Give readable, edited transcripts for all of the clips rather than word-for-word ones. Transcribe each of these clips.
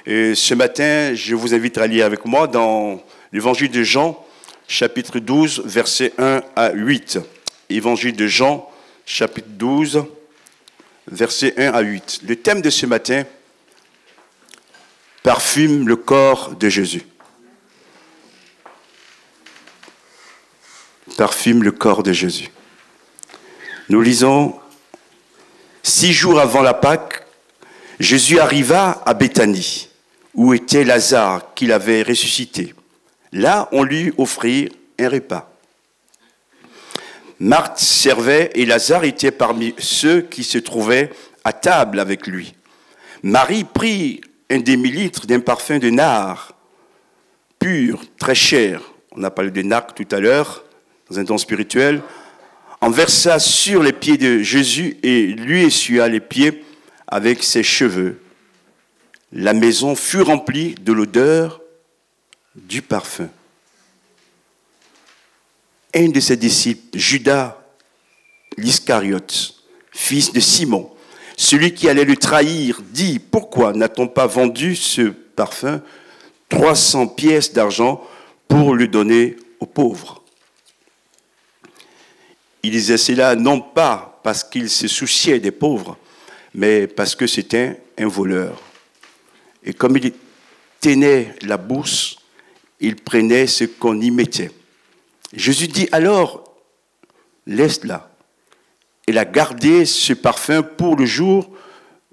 Et ce matin, je vous invite à lire avec moi dans l'évangile de Jean, chapitre 12, versets 1 à 8. Évangile de Jean, chapitre 12, versets 1 à 8. Le thème de ce matin, parfume le corps de Jésus. Parfume le corps de Jésus. Nous lisons, 6 jours avant la Pâque, Jésus arriva à Béthanie, où était Lazare, qu'il avait ressuscité. Là, on lui offrit un repas. Marthe servait et Lazare était parmi ceux qui se trouvaient à table avec lui. Marie prit un demi-litre d'un parfum de nard, pur, très cher. On a parlé de nard tout à l'heure, dans un don spirituel. En versa sur les pieds de Jésus et lui essuya les pieds avec ses cheveux. La maison fut remplie de l'odeur du parfum. Un de ses disciples, Judas l'Iscariote, fils de Simon, celui qui allait le trahir, dit, pourquoi n'a-t-on pas vendu ce parfum 300 pièces d'argent pour le donner aux pauvres? Il disait cela non pas parce qu'il se souciait des pauvres, mais parce que c'était un voleur. Et comme il tenait la bourse, il prenait ce qu'on y mettait. Jésus dit alors, laisse-la. Elle a gardé ce parfum pour le jour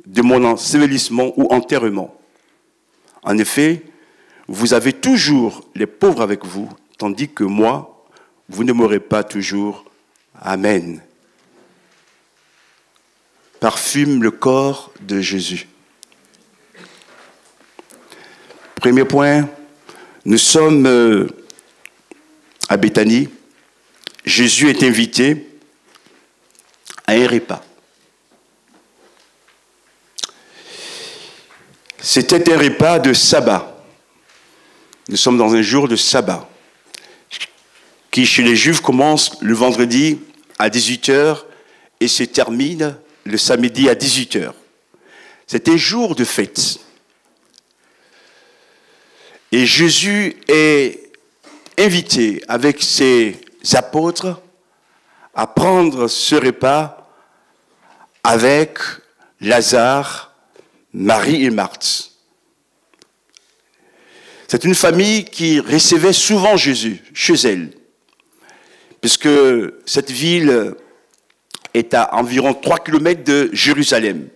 de mon ensevelissement ou enterrement. En effet, vous avez toujours les pauvres avec vous, tandis que moi, vous ne m'aurez pas toujours. Amen. Parfume le corps de Jésus. Premier point, nous sommes à Béthanie. Jésus est invité à un repas. C'était un repas de sabbat. Nous sommes dans un jour de sabbat, qui chez les Juifs commence le vendredi à 18h et se termine le samedi à 18h. C'est un jour de fête. Et Jésus est invité avec ses apôtres à prendre ce repas avec Lazare, Marie et Marthe. C'est une famille qui recevait souvent Jésus chez elle, puisque cette ville est à environ 3 km de Jérusalem.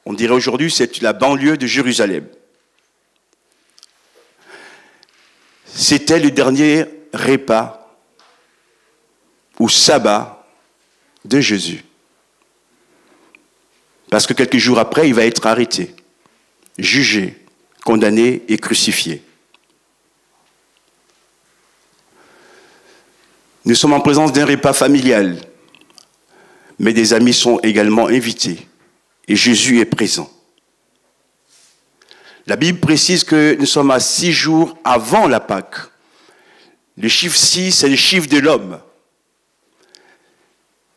On dirait aujourd'hui que c'est la banlieue de Jérusalem. C'était le dernier repas ou sabbat de Jésus. Parce que quelques jours après, il va être arrêté, jugé, condamné et crucifié. Nous sommes en présence d'un repas familial, mais des amis sont également invités et Jésus est présent. La Bible précise que nous sommes à 6 jours avant la Pâque. Le chiffre 6, c'est le chiffre de l'homme.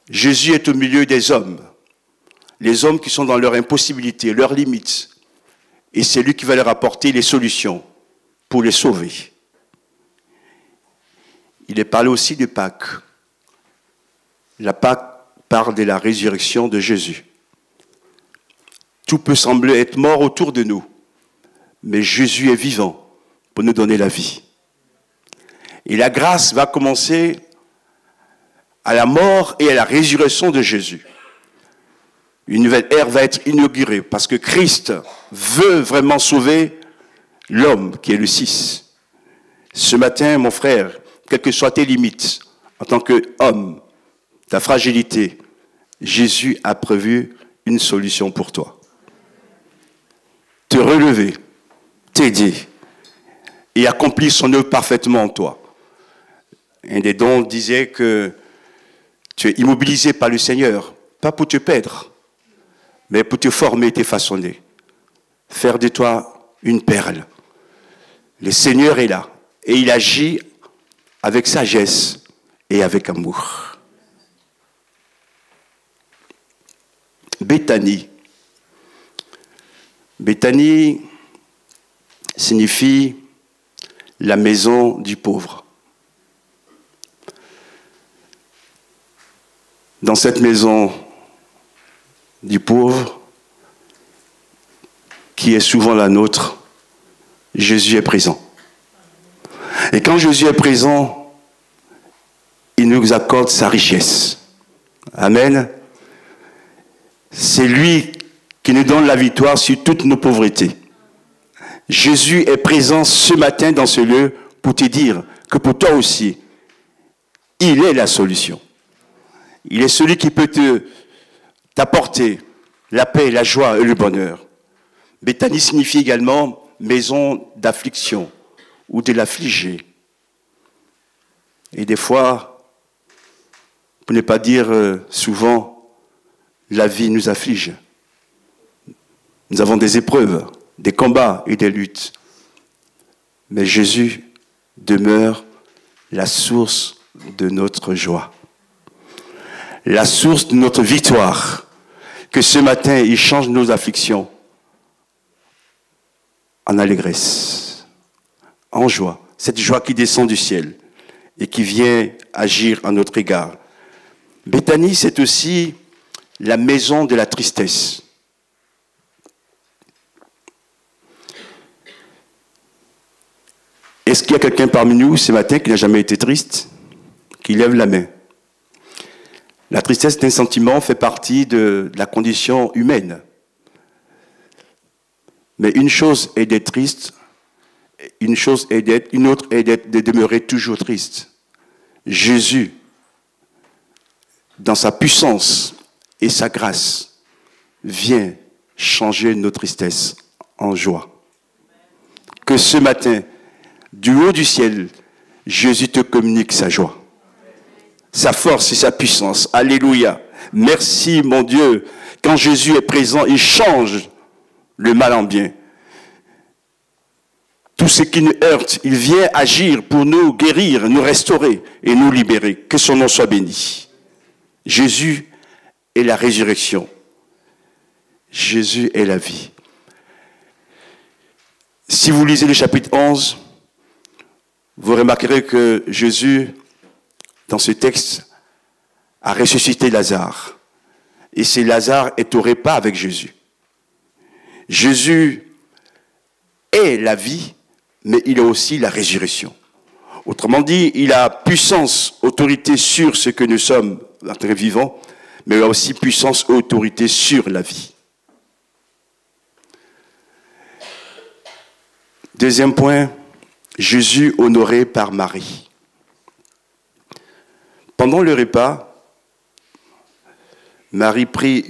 Jésus est au milieu des hommes, les hommes qui sont dans leur impossibilité, leurs limites, et c'est lui qui va leur apporter les solutions pour les sauver. Il est parlé aussi de Pâques. La Pâque parle de la résurrection de Jésus. Tout peut sembler être mort autour de nous, mais Jésus est vivant pour nous donner la vie. Et la grâce va commencer à la mort et à la résurrection de Jésus. Une nouvelle ère va être inaugurée parce que Christ veut vraiment sauver l'homme qui est le 6. Ce matin, mon frère, quelles que soient tes limites, en tant qu'homme, ta fragilité, Jésus a prévu une solution pour toi. Te relever, t'aider et accomplir son œuvre parfaitement en toi. Un des dons disait que tu es immobilisé par le Seigneur, pas pour te perdre, mais pour te former et te façonner. Faire de toi une perle. Le Seigneur est là et il agit avec sagesse et avec amour. Béthanie. Béthanie, signifie la maison du pauvre. Dans cette maison du pauvre, qui est souvent la nôtre, Jésus est présent. Et quand Jésus est présent, il nous accorde sa richesse. Amen. C'est lui qui nous donne la victoire sur toutes nos pauvretés. Jésus est présent ce matin dans ce lieu pour te dire que pour toi aussi, il est la solution. Il est celui qui peut t'apporter la paix, la joie et le bonheur. Béthanie signifie également maison d'affliction ou de l'affligé. Et des fois, pour ne pas dire souvent, la vie nous afflige. Nous avons des épreuves, des combats et des luttes. Mais Jésus demeure la source de notre joie. La source de notre victoire. Que ce matin, il change nos afflictions en allégresse, en joie. Cette joie qui descend du ciel et qui vient agir à notre égard. Béthanie, c'est aussi la maison de la tristesse. Est-ce qu'il y a quelqu'un parmi nous ce matin qui n'a jamais été triste? Qui lève la main. La tristesse d'un sentiment fait partie de la condition humaine. Mais une chose est d'être triste, une autre est de demeurer toujours triste. Jésus, dans sa puissance et sa grâce, vient changer nos tristesses en joie. Que ce matin, du haut du ciel, Jésus te communique sa joie, sa force et sa puissance. Alléluia. Merci mon Dieu. Quand Jésus est présent, il change le mal en bien. Tout ce qui nous heurte, il vient agir pour nous guérir, nous restaurer et nous libérer. Que son nom soit béni. Jésus est la résurrection. Jésus est la vie. Si vous lisez le chapitre 11, vous remarquerez que Jésus, dans ce texte, a ressuscité Lazare. Et c'est Lazare est au repas avec Jésus. Jésus est la vie, mais il est aussi la résurrection. Autrement dit, il a puissance, autorité sur ce que nous sommes, l'être vivant, mais il a aussi puissance et autorité sur la vie. Deuxième point, Jésus honoré par Marie. Pendant le repas, Marie prit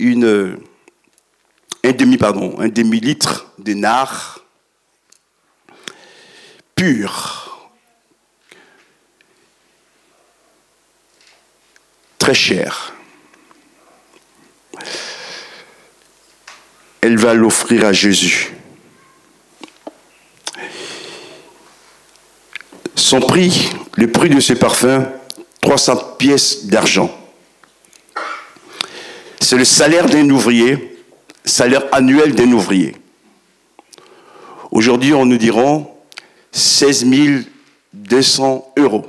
un demi-litre de nard pur, très cher. Elle va l'offrir à Jésus. Son prix, le prix de ce parfum, 300 pièces d'argent. C'est le salaire d'un ouvrier, salaire annuel d'un ouvrier. Aujourd'hui, on nous diront 16 200 €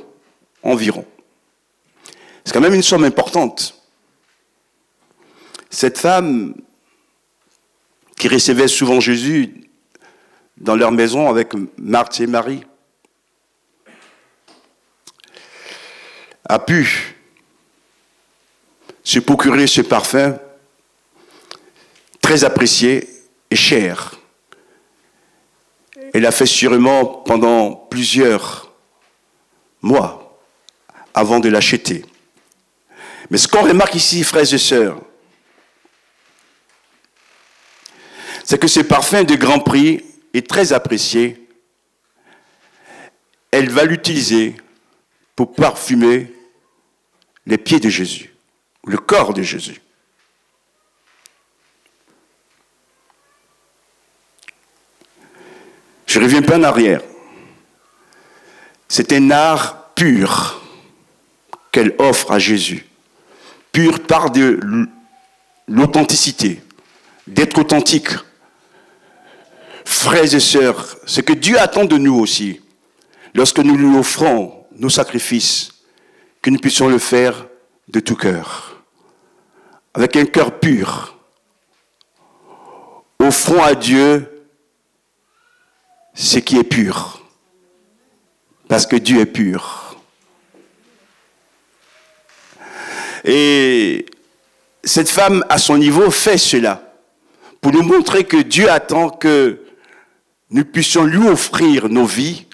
environ. C'est quand même une somme importante. Cette femme qui recevait souvent Jésus dans leur maison avec Marthe et Marie a pu se procurer ce parfum très apprécié et cher. Elle l'a fait sûrement pendant plusieurs mois avant de l'acheter. Mais ce qu'on remarque ici, frères et sœurs, c'est que ce parfum de grand prix est très apprécié. Elle va l'utiliser pour parfumer les pieds de Jésus, le corps de Jésus. Je reviens un peu en arrière. C'est un art pur qu'elle offre à Jésus. Pur par de l'authenticité, d'être authentique. Frères et sœurs, ce que Dieu attend de nous aussi, lorsque nous lui offrons nos sacrifices, que nous puissions le faire de tout cœur, avec un cœur pur. Offrons à Dieu ce qui est pur, parce que Dieu est pur. Et cette femme, à son niveau, fait cela, pour nous montrer que Dieu attend que nous puissions lui offrir nos vies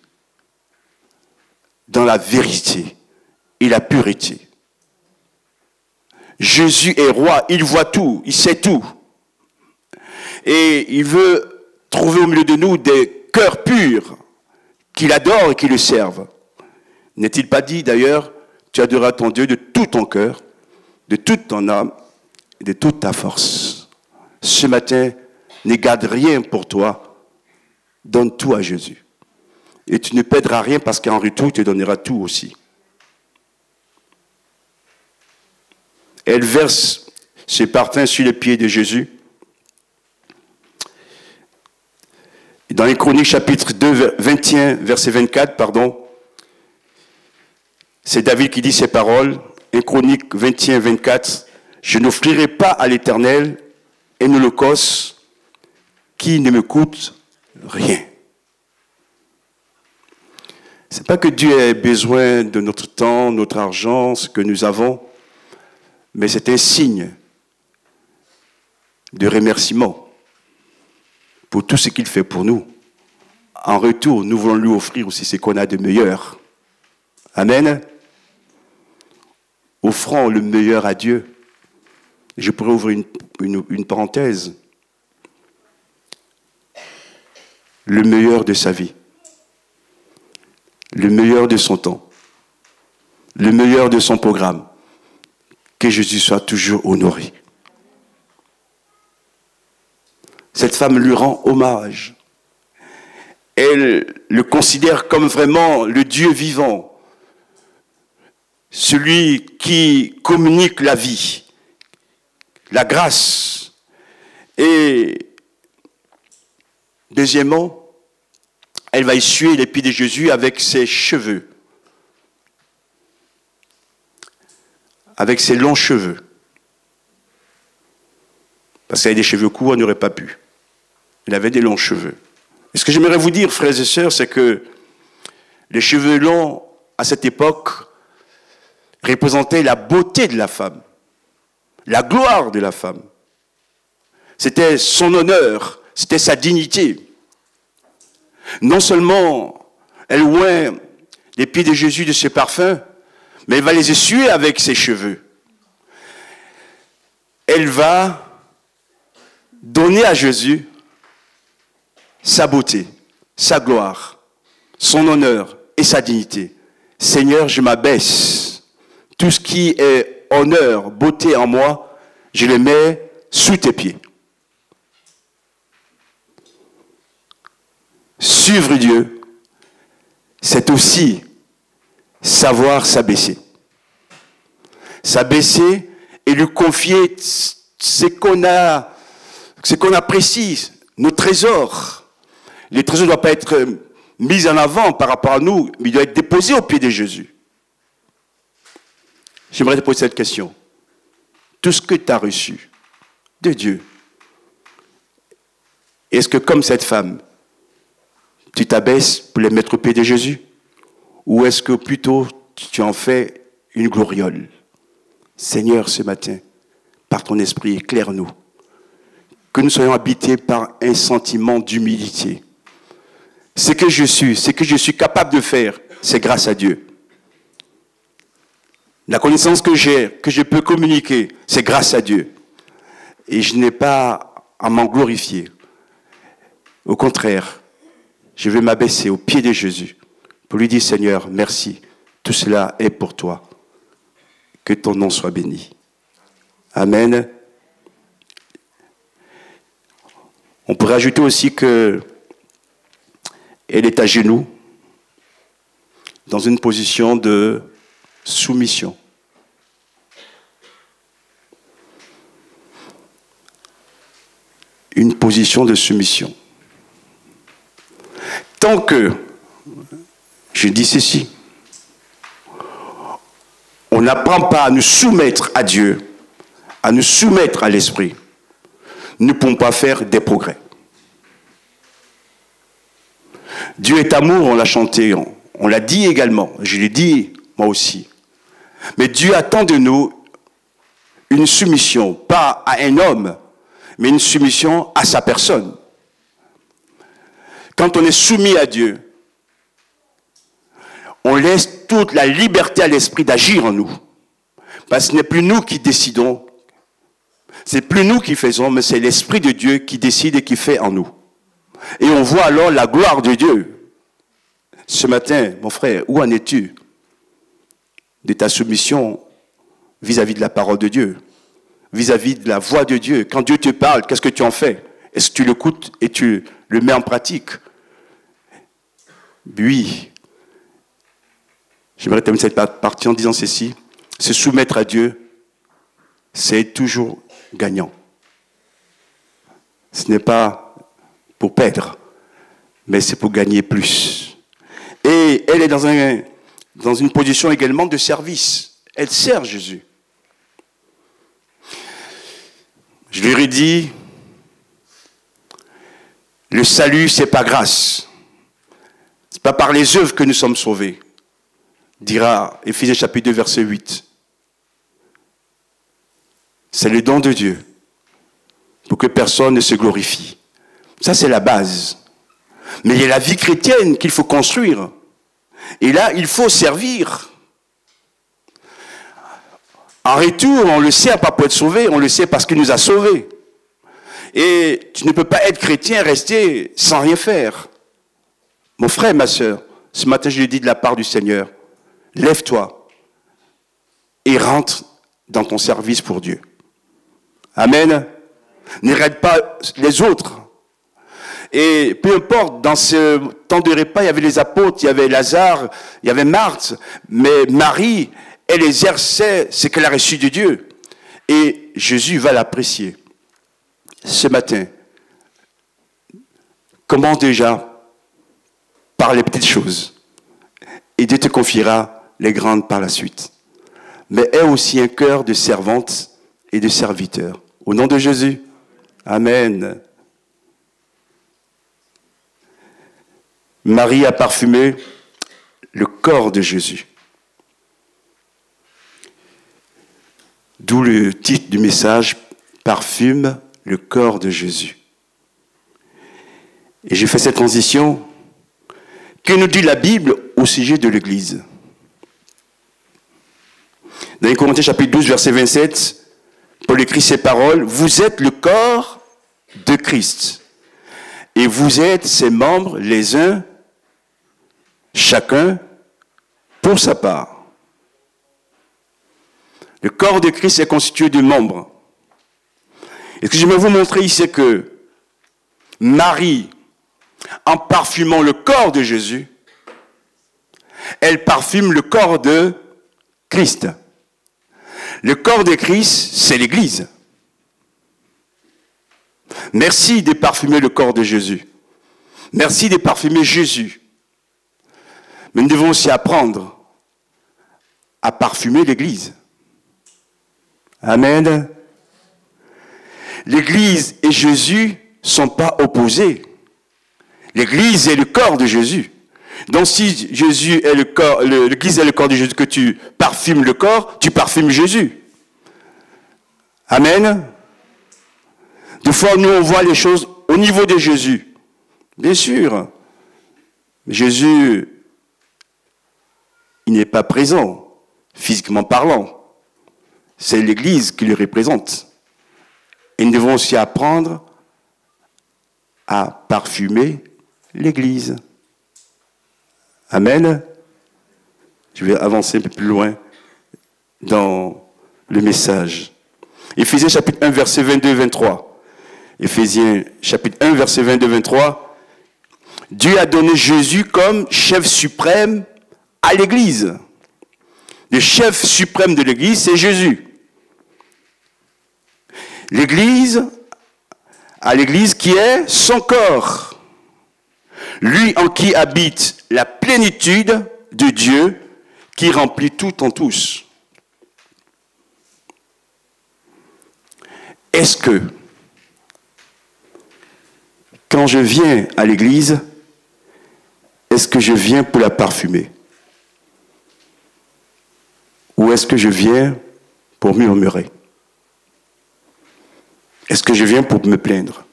dans la vérité et la pureté. Jésus est roi, il voit tout, il sait tout. Et il veut trouver au milieu de nous des cœurs purs qui l'adorent et qui le servent. N'est-il pas dit d'ailleurs, tu adoreras ton Dieu de tout ton cœur, de toute ton âme et de toute ta force. Ce matin, ne garde rien pour toi, donne tout à Jésus. Et tu ne perdras rien parce qu'en retour, tu donneras tout aussi. Elle verse ses parfums sur les pieds de Jésus. Dans les Chroniques, chapitre 2, 21, verset 24, c'est David qui dit ces paroles. En Chroniques 21, 24, je n'offrirai pas à l'Éternel un holocauste qui ne me coûte rien. C'est pas que Dieu ait besoin de notre temps, notre argent, ce que nous avons, mais c'est un signe de remerciement pour tout ce qu'il fait pour nous. En retour, nous voulons lui offrir aussi ce qu'on a de meilleur. Amen. Offrons le meilleur à Dieu. Je pourrais ouvrir une parenthèse. Le meilleur de sa vie. Le meilleur de son temps. Le meilleur de son programme. Que Jésus soit toujours honoré. Cette femme lui rend hommage. Elle le considère comme vraiment le Dieu vivant, celui qui communique la vie, la grâce. Et deuxièmement, elle va essuyer les pieds de Jésus avec ses cheveux, avec ses longs cheveux. Parce qu'elle avait des cheveux courts, elle n'aurait pas pu. Elle avait des longs cheveux. Et ce que j'aimerais vous dire, frères et sœurs, c'est que les cheveux longs, à cette époque, représentaient la beauté de la femme, la gloire de la femme. C'était son honneur, c'était sa dignité. Non seulement elle oint les pieds de Jésus de ses parfums, mais elle va les essuyer avec ses cheveux. Elle va donner à Jésus sa beauté, sa gloire, son honneur et sa dignité. Seigneur, je m'abaisse. Tout ce qui est honneur, beauté en moi, je le mets sous tes pieds. Suivre Dieu, c'est aussi savoir s'abaisser. S'abaisser et lui confier ce qu'on apprécie, nos trésors. Les trésors ne doivent pas être mis en avant par rapport à nous, mais ils doivent être déposés au pied de Jésus. J'aimerais te poser cette question. Tout ce que tu as reçu de Dieu, est-ce que comme cette femme, tu t'abaisses pour les mettre au pied de Jésus? Ou est-ce que plutôt tu en fais une gloriole? Seigneur, ce matin, par ton esprit, éclaire-nous. Que nous soyons habités par un sentiment d'humilité. Ce que je suis capable de faire, c'est grâce à Dieu. La connaissance que j'ai, que je peux communiquer, c'est grâce à Dieu. Et je n'ai pas à m'en glorifier. Au contraire, je vais m'abaisser aux pieds de Jésus pour lui dire, Seigneur, merci, tout cela est pour toi. Que ton nom soit béni. Amen. On pourrait ajouter aussi que elle est à genoux, dans une position de soumission. Une position de soumission. tant que, je dis ceci, on n'apprend pas à nous soumettre à Dieu, à nous soumettre à l'Esprit, nous ne pouvons pas faire des progrès. Dieu est amour, on l'a chanté, on l'a dit également, je l'ai dit moi aussi. Mais Dieu attend de nous une soumission, pas à un homme, mais une soumission à sa personne. Quand on est soumis à Dieu, on laisse toute la liberté à l'esprit d'agir en nous. Parce que ce n'est plus nous qui décidons, c'est plus nous qui faisons, mais c'est l'Esprit de Dieu qui décide et qui fait en nous. Et on voit alors la gloire de Dieu. Ce matin, mon frère, où en es-tu de ta soumission vis-à-vis de la parole de Dieu, vis-à-vis de la voix de Dieu? Quand Dieu te parle, qu'est-ce que tu en fais? Est-ce que tu l'écoutes et tu le mets en pratique? Oui. J'aimerais terminer cette partie en disant ceci. Se soumettre à Dieu, c'est toujours gagnant. Ce n'est pas pour perdre, mais c'est pour gagner plus. Et elle est dans une position également de service. Elle sert Jésus. Je lui ai dit, le salut, c'est pas grâce. C'est pas par les œuvres que nous sommes sauvés, dira Éphésiens chapitre 2, verset 8. C'est le don de Dieu pour que personne ne se glorifie. Ça, c'est la base. Mais il y a la vie chrétienne qu'il faut construire. Et là, il faut servir. En retour, on le sert pas pour être sauvé, on le sait parce qu'il nous a sauvés. Et tu ne peux pas être chrétien et rester sans rien faire. Mon frère, ma sœur, ce matin, je lui ai dit de la part du Seigneur, lève-toi et rentre dans ton service pour Dieu. Amen. N'arrête pas les autres. Et peu importe, dans ce temps de repas, il y avait les apôtres, il y avait Lazare, il y avait Marthe, mais Marie, elle exerçait ce qu'elle a reçu de Dieu. Et Jésus va l'apprécier. Ce matin, commence déjà par les petites choses. Et Dieu te confiera les grandes par la suite. Mais aie aussi un cœur de servante et de serviteur. Au nom de Jésus. Amen. Marie a parfumé le corps de Jésus. D'où le titre du message, parfume le corps de Jésus. Et j'ai fait cette transition. Que nous dit la Bible au sujet de l'Église? Dans les Corinthiens chapitre 12, verset 27, Paul écrit ces paroles, « Vous êtes le corps de Christ, et vous êtes ses membres les uns, chacun pour sa part. » Le corps de Christ est constitué de membres. Et ce que je vais vous montrer ici, c'est que Marie, en parfumant le corps de Jésus, elle parfume le corps de Christ. Le corps de Christ, c'est l'Église. Merci de parfumer le corps de Jésus. Merci de parfumer Jésus. Mais nous devons aussi apprendre à parfumer l'Église. Amen. L'Église et Jésus ne sont pas opposés. L'Église est le corps de Jésus. Donc si Jésus est le corps, l'Église est le corps de Jésus, que tu parfumes le corps, tu parfumes Jésus. Amen. Des fois, nous, on voit les choses au niveau de Jésus. Bien sûr. Jésus, il n'est pas présent, physiquement parlant. C'est l'Église qui le représente. Et nous devons aussi apprendre à parfumer l'Église. Amen. Je vais avancer un peu plus loin dans le message. Éphésiens chapitre 1, verset 22-23. Éphésiens chapitre 1, verset 22-23. Dieu a donné Jésus comme chef suprême à l'Église. Le chef suprême de l'Église, c'est Jésus. L'Église, à l'Église qui est son corps. lui en qui habite la plénitude de Dieu qui remplit tout en tous. Est-ce que, quand je viens à l'église, est-ce que je viens pour la parfumer? Ou est-ce que je viens pour murmurer? Est-ce que je viens pour me plaindre?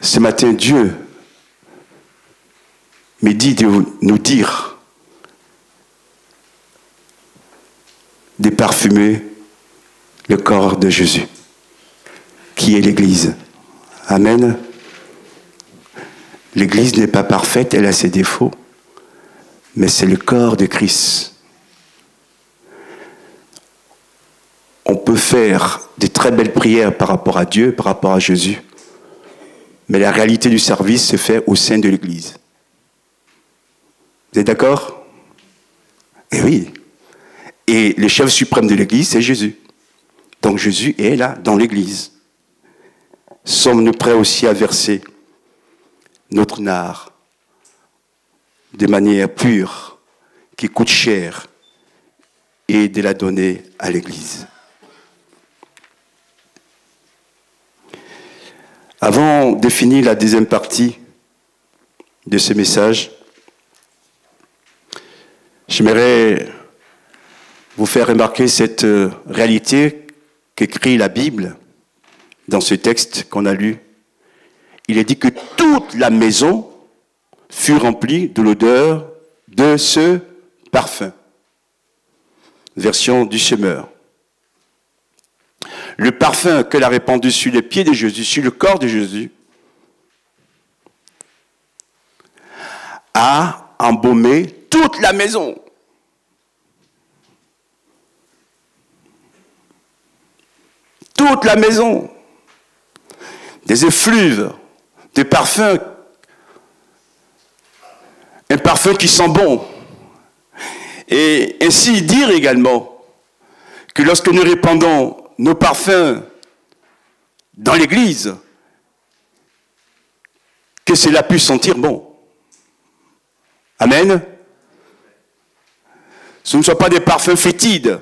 Ce matin, Dieu me dit de nous dire de parfumer le corps de Jésus, qui est l'Église. Amen. L'Église n'est pas parfaite, elle a ses défauts, mais c'est le corps de Christ. On peut faire de très belles prières par rapport à Dieu, par rapport à Jésus, mais la réalité du service se fait au sein de l'Église. Vous êtes d'accord? Eh oui. Et le chef suprême de l'Église, c'est Jésus. Donc Jésus est là, dans l'Église. Sommes-nous prêts aussi à verser notre nard de manière pure, qui coûte cher, et de la donner à l'Église? Avant de finir la deuxième partie de ce message, j'aimerais vous faire remarquer cette réalité qu'écrit la Bible dans ce texte qu'on a lu. Il est dit que toute la maison fut remplie de l'odeur de ce parfum. Version du semeur. Le parfum qu'elle a répandu sur les pieds de Jésus, sur le corps de Jésus, a embaumé toute la maison. Toute la maison. Des effluves, des parfums. Un parfum qui sent bon. Et ainsi dire également que lorsque nous répandons nos parfums dans l'église, que cela puisse sentir bon. Amen. Ce ne sont pas des parfums fétides,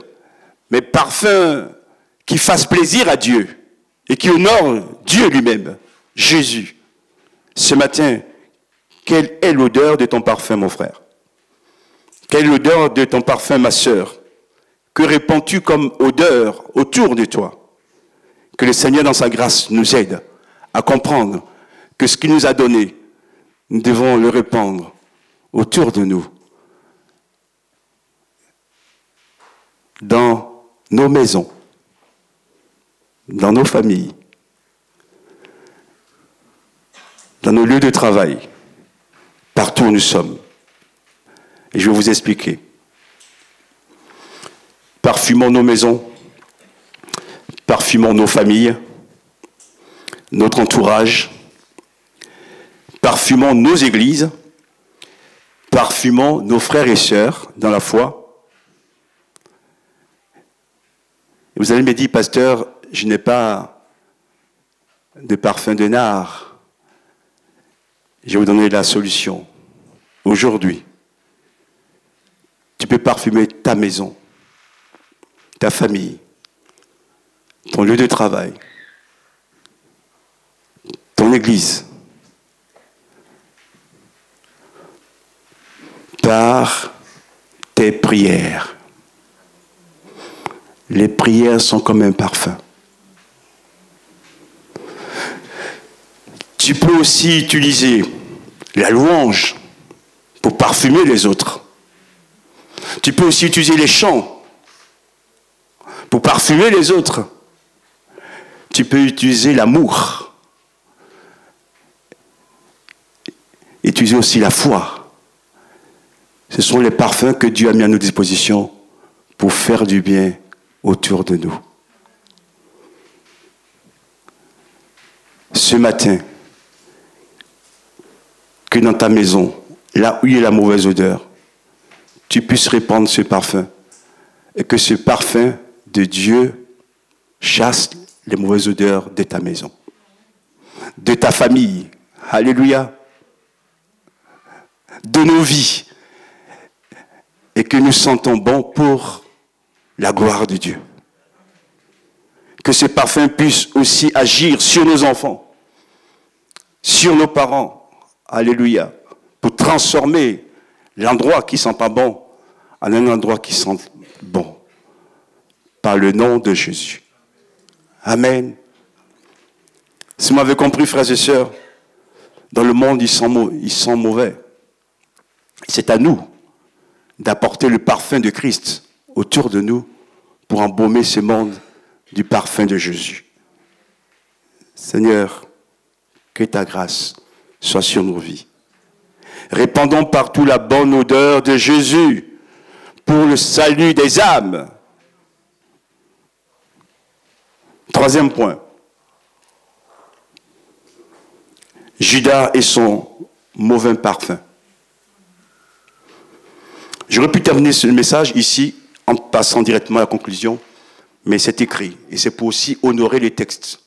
mais parfums qui fassent plaisir à Dieu et qui honorent Dieu lui-même, Jésus. Ce matin, quelle est l'odeur de ton parfum, mon frère? Quelle est l'odeur de ton parfum, ma sœur? Que répands-tu comme odeur autour de toi? Que le Seigneur, dans sa grâce, nous aide à comprendre que ce qu'il nous a donné, nous devons le répandre autour de nous, dans nos maisons, dans nos familles, dans nos lieux de travail, partout où nous sommes. Et je vais vous expliquer. Parfumons nos maisons, parfumons nos familles, notre entourage, parfumons nos églises, parfumons nos frères et sœurs dans la foi. Et vous allez me dire, pasteur, je n'ai pas de parfum de nard. Je vais vous donner la solution. Aujourd'hui, tu peux parfumer ta maison, ta famille, ton lieu de travail, ton église, par tes prières. Les prières sont comme un parfum. Tu peux aussi utiliser la louange pour parfumer les autres. Tu peux aussi utiliser les chants pour parfumer les autres. Tu peux utiliser l'amour. Utiliser aussi la foi. Ce sont les parfums que Dieu a mis à nos dispositions pour faire du bien autour de nous. Ce matin, que dans ta maison, là où il y a la mauvaise odeur, tu puisses répandre ce parfum et que ce parfum de Dieu chasse les mauvaises odeurs de ta maison, de ta famille. Alléluia. de nos vies et que nous sentons bon pour la gloire de Dieu. Que ce parfum puisse aussi agir sur nos enfants, sur nos parents, alléluia, pour transformer l'endroit qui ne sent pas bon en un endroit qui sent bon, par le nom de Jésus. Amen. Si vous m'avez compris, frères et sœurs, dans le monde, ils sont mauvais. C'est à nous d'apporter le parfum de Christ autour de nous pour embaumer ce monde du parfum de Jésus. Seigneur, que ta grâce soit sur nos vies. Répandons partout la bonne odeur de Jésus pour le salut des âmes. Troisième point. Judas et son mauvais parfum. J'aurais pu terminer ce message ici en passant directement à la conclusion, mais c'est écrit et c'est pour aussi honorer les textes.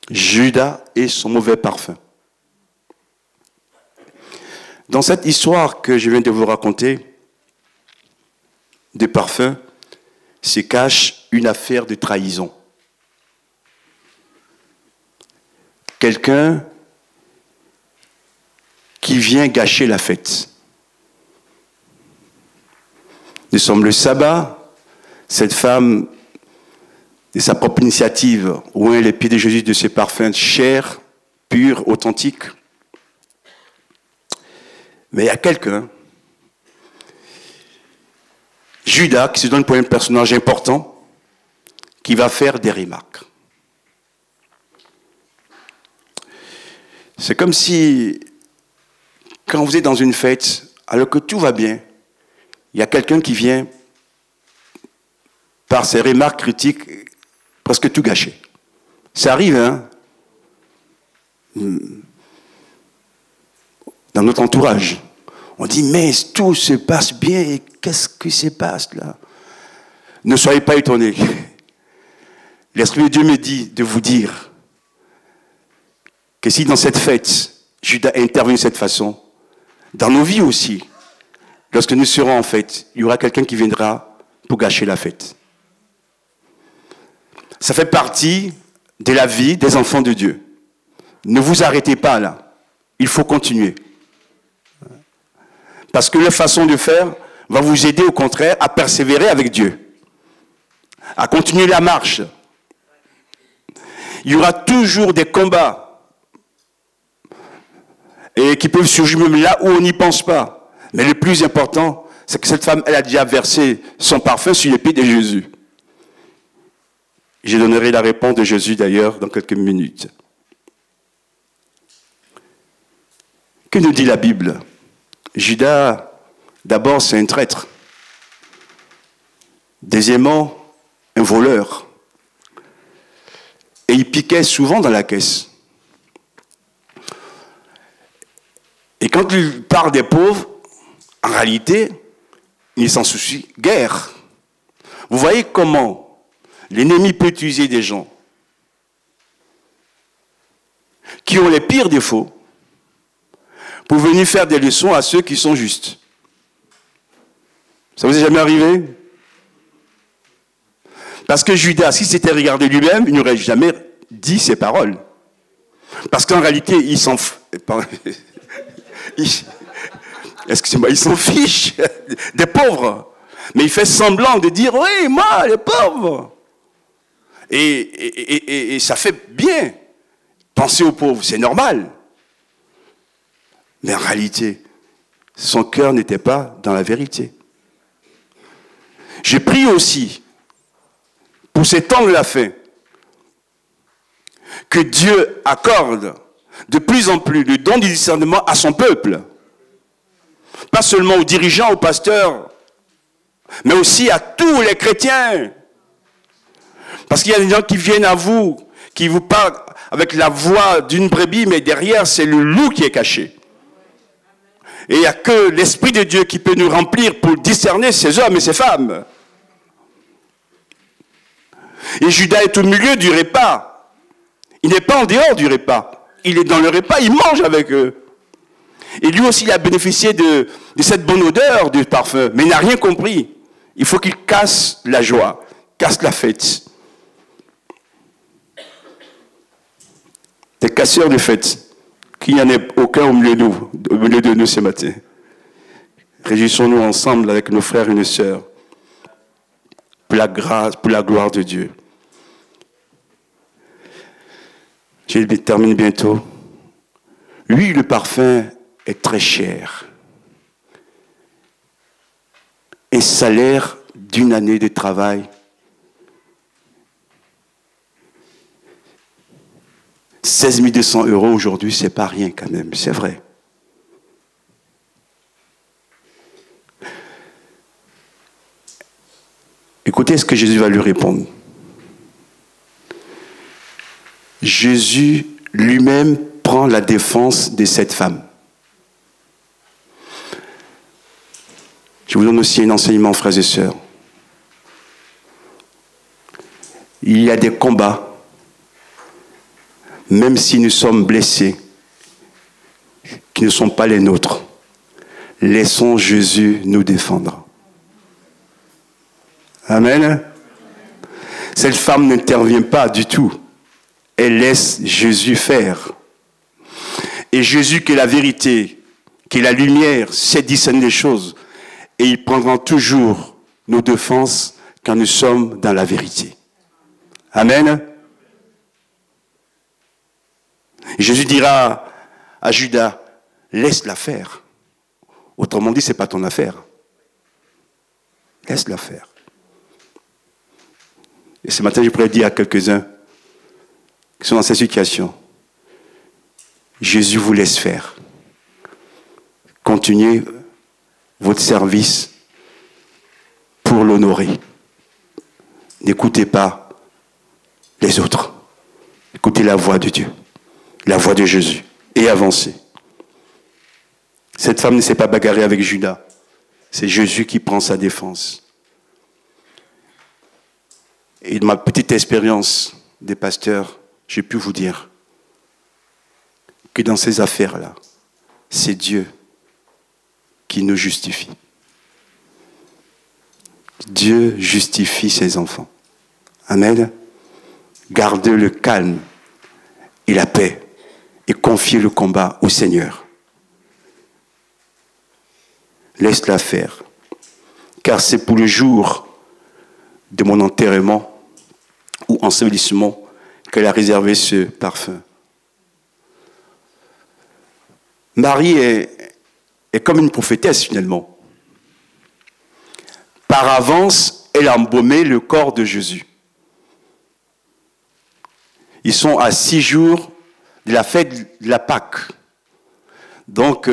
Judas et son mauvais parfum. Dans cette histoire que je viens de vous raconter, des parfums, se cache une affaire de trahison. Quelqu'un qui vient gâcher la fête. Nous sommes le sabbat, cette femme, de sa propre initiative, oint les pieds de Jésus de ses parfums chers, purs, authentiques. Mais il y a quelqu'un, Judas, qui se donne pour un personnage important, qui va faire des remarques. C'est comme si, quand vous êtes dans une fête, alors que tout va bien, il y a quelqu'un qui vient, par ses remarques critiques, presque tout gâcher. Ça arrive, hein? Dans notre entourage. On dit, mais tout se passe bien, et qu'est-ce qui se passe là? Ne soyez pas étonnés. L'Esprit de Dieu me dit de vous dire que si dans cette fête, Judas intervient de cette façon, dans nos vies aussi, lorsque nous serons en fête, il y aura quelqu'un qui viendra pour gâcher la fête. Ça fait partie de la vie des enfants de Dieu. Ne vous arrêtez pas là. Il faut continuer. Parce que la façon de faire va vous aider au contraire à persévérer avec Dieu. À continuer la marche. Il y aura toujours des combats. Et qui peuvent surgir même là où on n'y pense pas. Mais le plus important, c'est que cette femme, elle a déjà versé son parfum sur les pieds de Jésus. Je donnerai la réponse de Jésus d'ailleurs dans quelques minutes. Que nous dit la Bible? Judas, d'abord, c'est un traître. Deuxièmement, un voleur. Et il piquait souvent dans la caisse. Et quand il parle des pauvres, en réalité, il s'en soucie guère. Vous voyez comment l'ennemi peut utiliser des gens qui ont les pires défauts pour venir faire des leçons à ceux qui sont justes. Ça vous est jamais arrivé? Parce que Judas, s'il s'était regardé lui-même, il n'aurait jamais dit ces paroles. Parce qu'en réalité, il s'en excusez-moi, il s'en fiche des pauvres. Mais il fait semblant de dire, oui, moi, les pauvres. Et ça fait bien. Penser aux pauvres, c'est normal. Mais en réalité, son cœur n'était pas dans la vérité. J'ai prié aussi, pour ces temps de la fin, que Dieu accorde de plus en plus le don du discernement à son peuple. Pas seulement aux dirigeants, aux pasteurs, mais aussi à tous les chrétiens. Parce qu'il y a des gens qui viennent à vous, qui vous parlent avec la voix d'une brebis, mais derrière, c'est le loup qui est caché. Et il n'y a que l'Esprit de Dieu qui peut nous remplir pour discerner ces hommes et ces femmes. Et Judas est au milieu du repas. Il n'est pas en dehors du repas. Il est dans le repas, il mange avec eux. Et lui aussi, il a bénéficié de cette bonne odeur du parfum, mais il n'a rien compris. Il faut qu'il casse la joie, casse la fête. Des casseurs de fête, qu'il n'y en ait aucun au milieu de nous ce matin. Réjouissons-nous ensemble avec nos frères et nos sœurs pour la grâce, pour la gloire de Dieu. Je termine bientôt. Lui, le parfum est très cher. Un salaire d'une année de travail. 16 200 € aujourd'hui, c'est pas rien quand même, c'est vrai. Écoutez ce que Jésus va lui répondre. Jésus lui-même prend la défense de cette femme. Je vous donne aussi un enseignement, frères et sœurs. Il y a des combats, même si nous sommes blessés, qui ne sont pas les nôtres. Laissons Jésus nous défendre. Amen. Cette femme n'intervient pas du tout. Elle laisse Jésus faire. Et Jésus, qui est la vérité, qui est la lumière, sait discerner les choses. Et il prendra toujours nos défenses quand nous sommes dans la vérité. Amen. Jésus dira à Judas, laisse-la faire. Autrement dit, ce n'est pas ton affaire. Laisse-la faire. Et ce matin, je pourrais dire à quelques-uns qui sont dans cette situation, Jésus vous laisse faire. Continuez votre service pour l'honorer. N'écoutez pas les autres. Écoutez la voix de Dieu, la voix de Jésus, et avancez. Cette femme ne s'est pas bagarrée avec Judas. C'est Jésus qui prend sa défense. Et de ma petite expérience des pasteurs, j'ai pu vous dire que dans ces affaires-là, c'est Dieu qui nous justifie. Dieu justifie ses enfants. Amen. Gardez le calme et la paix et confiez le combat au Seigneur. Laisse-la faire, car c'est pour le jour de mon enterrement ou ensevelissement qu'elle a réservé ce parfum. Marie est comme une prophétesse finalement. Par avance, elle a embaumé le corps de Jésus. Ils sont à 6 jours de la fête de la Pâque. Donc,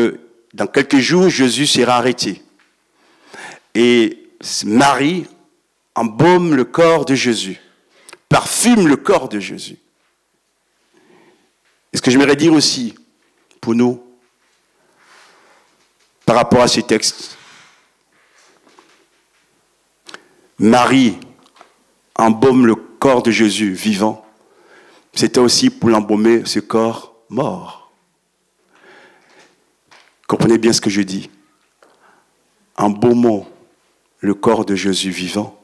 dans quelques jours, Jésus sera arrêté. Et Marie embaume le corps de Jésus, parfume le corps de Jésus. Et ce que j'aimerais dire aussi, pour nous, par rapport à ces textes, Marie embaume le corps de Jésus vivant, c'était aussi pour l'embaumer ce corps mort. Comprenez bien ce que je dis. Embaumons le corps de Jésus vivant,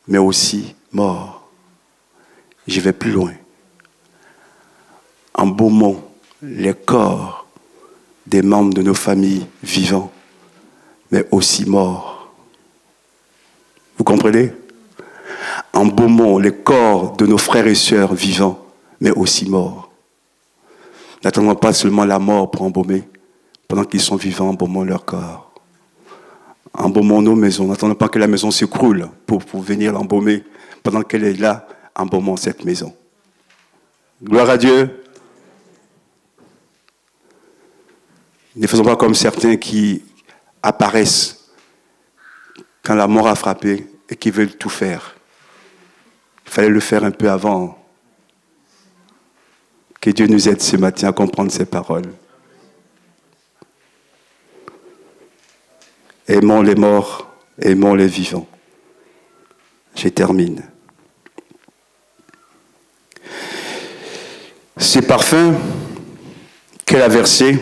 mais aussi mort. Je vais plus loin. Embaumons les corps des membres de nos familles vivants, mais aussi morts. Vous comprenez? Embaumons les corps de nos frères et sœurs vivants, mais aussi morts. N'attendons pas seulement la mort pour embaumer. Pendant qu'ils sont vivants, embaumons leur corps. Embaumons nos maisons. N'attendons pas que la maison s'écroule pour venir l'embaumer. Pendant qu'elle est là, embaumons cette maison. Gloire à Dieu. Ne faisons pas comme certains qui apparaissent quand la mort a frappé et qui veulent tout faire. Il fallait le faire un peu avant. Que Dieu nous aide ce matin à comprendre ces paroles. Aimons les morts, aimons les vivants. Je termine. Ces parfums qu'elle a versés,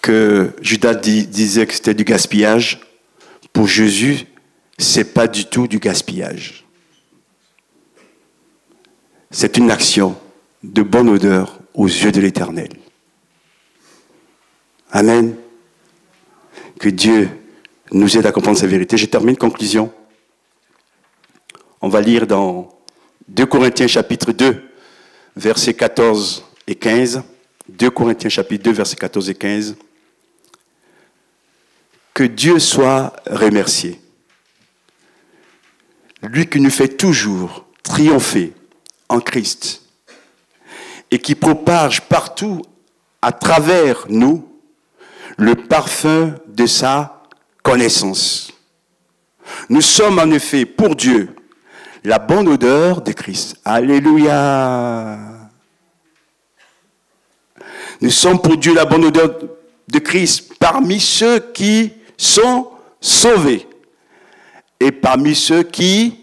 que Judas disait que c'était du gaspillage. Pour Jésus, c'est pas du tout du gaspillage. C'est une action de bonne odeur aux yeux de l'Éternel. Amen. Que Dieu nous aide à comprendre sa vérité. Je termine, conclusion. On va lire dans 2 Corinthiens chapitre 2, versets 14 et 15. 2 Corinthiens chapitre 2, versets 14 et 15. Que Dieu soit remercié. Lui qui nous fait toujours triompher en Christ et qui propage partout à travers nous le parfum de sa connaissance. Nous sommes en effet pour Dieu la bonne odeur de Christ. Alléluia. Nous sommes pour Dieu la bonne odeur de Christ parmi ceux qui sont sauvés et parmi ceux qui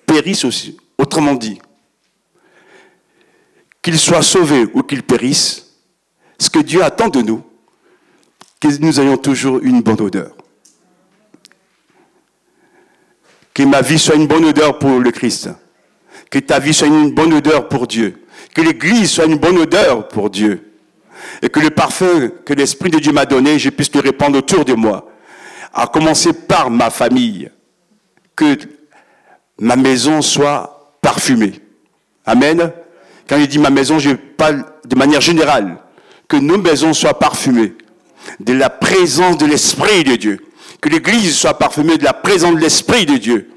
périssent aussi. Autrement dit, qu'ils soient sauvés ou qu'ils périssent, ce que Dieu attend de nous, que nous ayons toujours une bonne odeur. Que ma vie soit une bonne odeur pour le Christ. Que ta vie soit une bonne odeur pour Dieu. Que l'Église soit une bonne odeur pour Dieu. Et que le parfum que l'Esprit de Dieu m'a donné, je puisse le répandre autour de moi. À commencer par ma famille. Que ma maison soit parfumée. Amen. Quand je dis ma maison, je parle de manière générale. Que nos maisons soient parfumées de la présence de l'Esprit de Dieu. Que l'Église soit parfumée de la présence de l'Esprit de Dieu.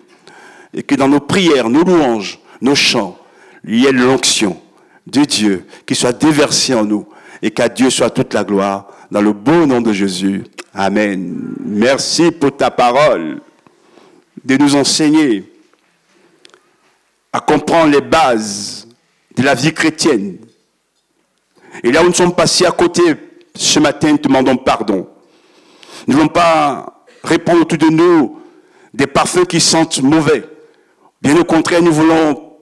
Et que dans nos prières, nos louanges, nos chants, il y ait l'onction de Dieu qui soit déversée en nous. Et qu'à Dieu soit toute la gloire dans le beau nom de Jésus. Amen. Merci pour ta parole, de nous enseigner à comprendre les bases de la vie chrétienne. Et là où nous sommes passés à côté ce matin, nous demandons pardon. Nous ne voulons pas répandre autour de nous des parfums qui sentent mauvais. Bien au contraire, nous voulons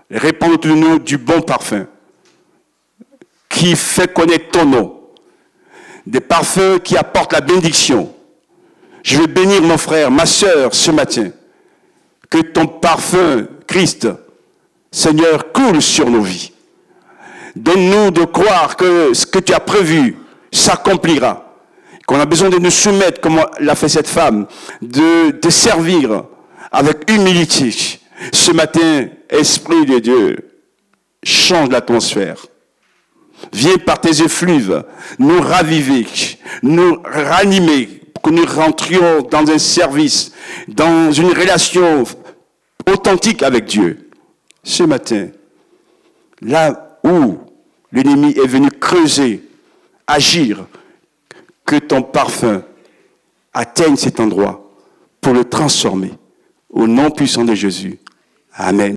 répandre autour de nous du bon parfum qui fait connaître ton nom. Des parfums qui apportent la bénédiction. Je veux bénir mon frère, ma sœur ce matin. Que ton parfum, Christ, Seigneur, coule sur nos vies. Donne-nous de croire que ce que tu as prévu s'accomplira. Qu'on a besoin de nous soumettre, comme l'a fait cette femme, de te servir avec humilité. Ce matin, Esprit de Dieu, change l'atmosphère. Viens par tes effluves, nous raviver, nous ranimer, pour que nous rentrions dans un service, dans une relation authentique avec Dieu. Ce matin, là où l'ennemi est venu creuser, agir, que ton parfum atteigne cet endroit pour le transformer. Au nom puissant de Jésus. Amen.